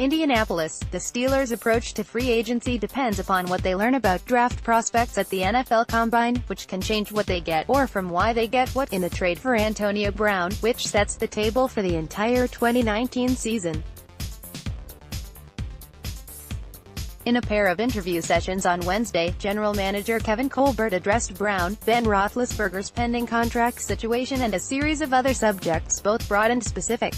Indianapolis, the Steelers' approach to free agency depends upon what they learn about draft prospects at the NFL Combine, which can change what they get, or from why they get what, in a trade for Antonio Brown, which sets the table for the entire 2019 season. In a pair of interview sessions on Wednesday, General Manager Kevin Colbert addressed Brown, Ben Roethlisberger's pending contract situation and a series of other subjects, both broad and specific.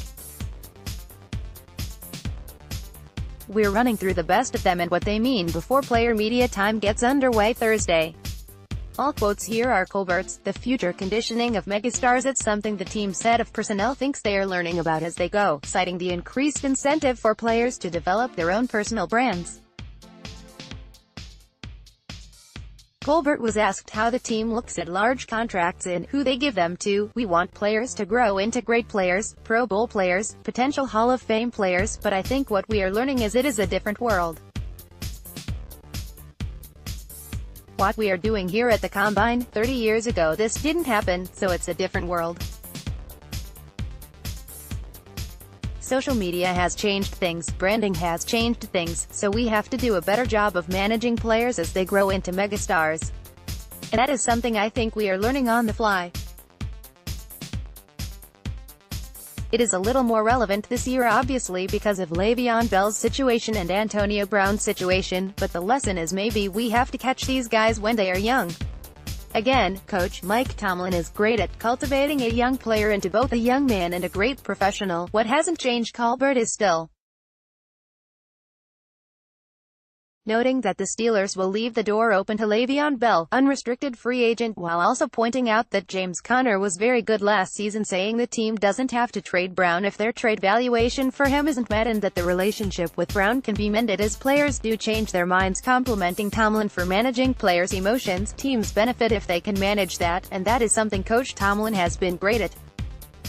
"We're running through the best of them and what they mean before player media time gets underway Thursday." All quotes here are Colbert's. "The future conditioning of megastars, it's something the team's head of personnel thinks they are learning about as they go," citing the increased incentive for players to develop their own personal brands. Colbert was asked how the team looks at large contracts and who they give them to. "We want players to grow into great players, Pro Bowl players, potential Hall of Fame players, but I think what we are learning is it is a different world. What we are doing here at the Combine, 30 years ago this didn't happen, so it's a different world. Social media has changed things, branding has changed things, so we have to do a better job of managing players as they grow into megastars. And that is something I think we are learning on the fly. It is a little more relevant this year obviously because of Le'Veon Bell's situation and Antonio Brown's situation, but the lesson is maybe we have to catch these guys when they are young." Again, Coach Mike Tomlin is great at cultivating a young player into both a young man and a great professional. What hasn't changed, Colbert is still noting that the Steelers will leave the door open to Le'Veon Bell, unrestricted free agent, while also pointing out that James Conner was very good last season, saying the team doesn't have to trade Brown if their trade valuation for him isn't met and that the relationship with Brown can be mended as players do change their minds, complimenting Tomlin for managing players' emotions. "Teams benefit if they can manage that, and that is something Coach Tomlin has been great at.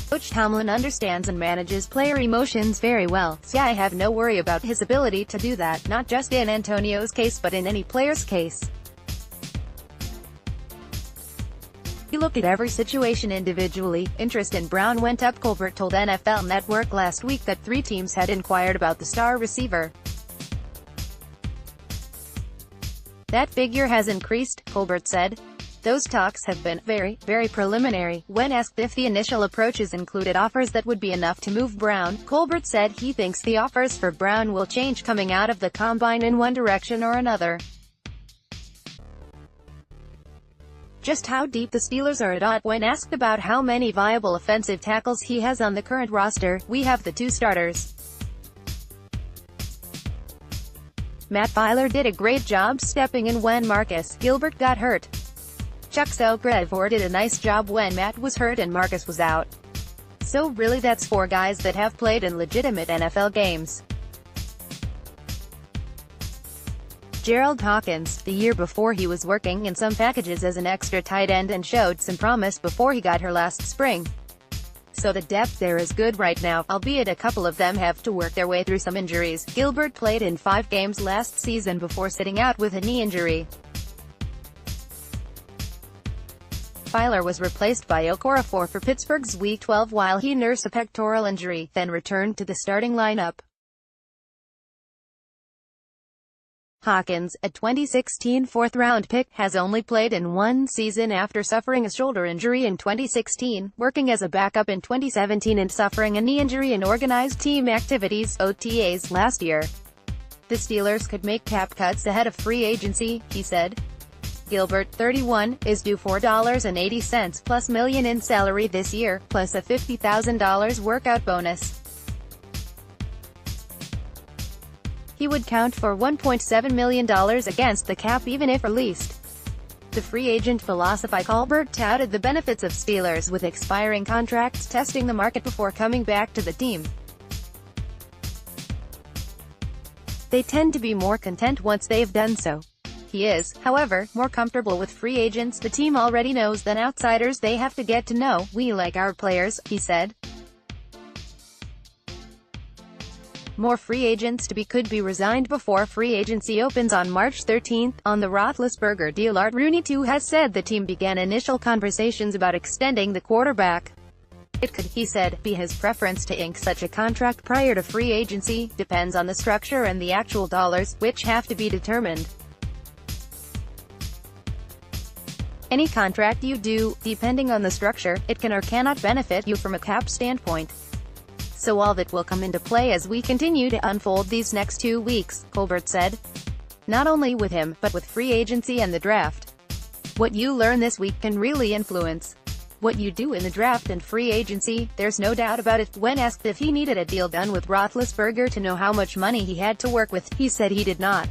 Coach Tomlin understands and manages player emotions very well, so I have no worry about his ability to do that, not just in Antonio's case but in any player's case. We look at every situation individually." Interest in Brown went up. Colbert told NFL Network last week that 3 teams had inquired about the star receiver. "That figure has increased," Colbert said. "Those talks have been very, very preliminary." When asked if the initial approaches included offers that would be enough to move Brown, Colbert said he thinks the offers for Brown will change coming out of the Combine in one direction or another. Just how deep the Steelers are at. When asked about how many viable offensive tackles he has on the current roster, "We have the 2 starters. Matt Feiler did a great job stepping in when Marcus Gilbert got hurt. Chuck Selgrevor did a nice job when Matt was hurt and Marcus was out. So really that's 4 guys that have played in legitimate NFL games." Gerald Hawkins, the year before he was working in some packages as an extra tight end and showed some promise before he got hurt last spring. "So the depth there is good right now, albeit a couple of them have to work their way through some injuries." Gilbert played in 5 games last season before sitting out with a knee injury. Feiler was replaced by Okorafor for Pittsburgh's Week 12 while he nursed a pectoral injury, then returned to the starting lineup. Hawkins, a 2016 fourth-round pick, has only played in 1 season after suffering a shoulder injury in 2016, working as a backup in 2017 and suffering a knee injury in organized team activities (OTAs) last year. "The Steelers could make cap cuts ahead of free agency," he said. Gilbert, 31, is due $4.80 plus million in salary this year, plus a $50,000 workout bonus. He would count for $1.7 million against the cap even if released. The free agent philosophy. Colbert touted the benefits of Steelers with expiring contracts testing the market before coming back to the team. "They tend to be more content once they've done so." He is, however, more comfortable with free agents the team already knows than outsiders they have to get to know. "We like our players," he said. More free agents to be could be resigned before free agency opens on March 13. On the Roethlisberger deal, Art Rooney too has said the team began initial conversations about extending the quarterback. It could, he said, be his preference to ink such a contract prior to free agency. Depends on the structure and the actual dollars, which have to be determined. Any contract you do, depending on the structure, it can or cannot benefit you from a cap standpoint. So all that will come into play as we continue to unfold these next 2 weeks, Colbert said. Not only with him, but with free agency and the draft. What you learn this week can really influence what you do in the draft and free agency, there's no doubt about it. When asked if he needed a deal done with Roethlisberger to know how much money he had to work with, he said he did not.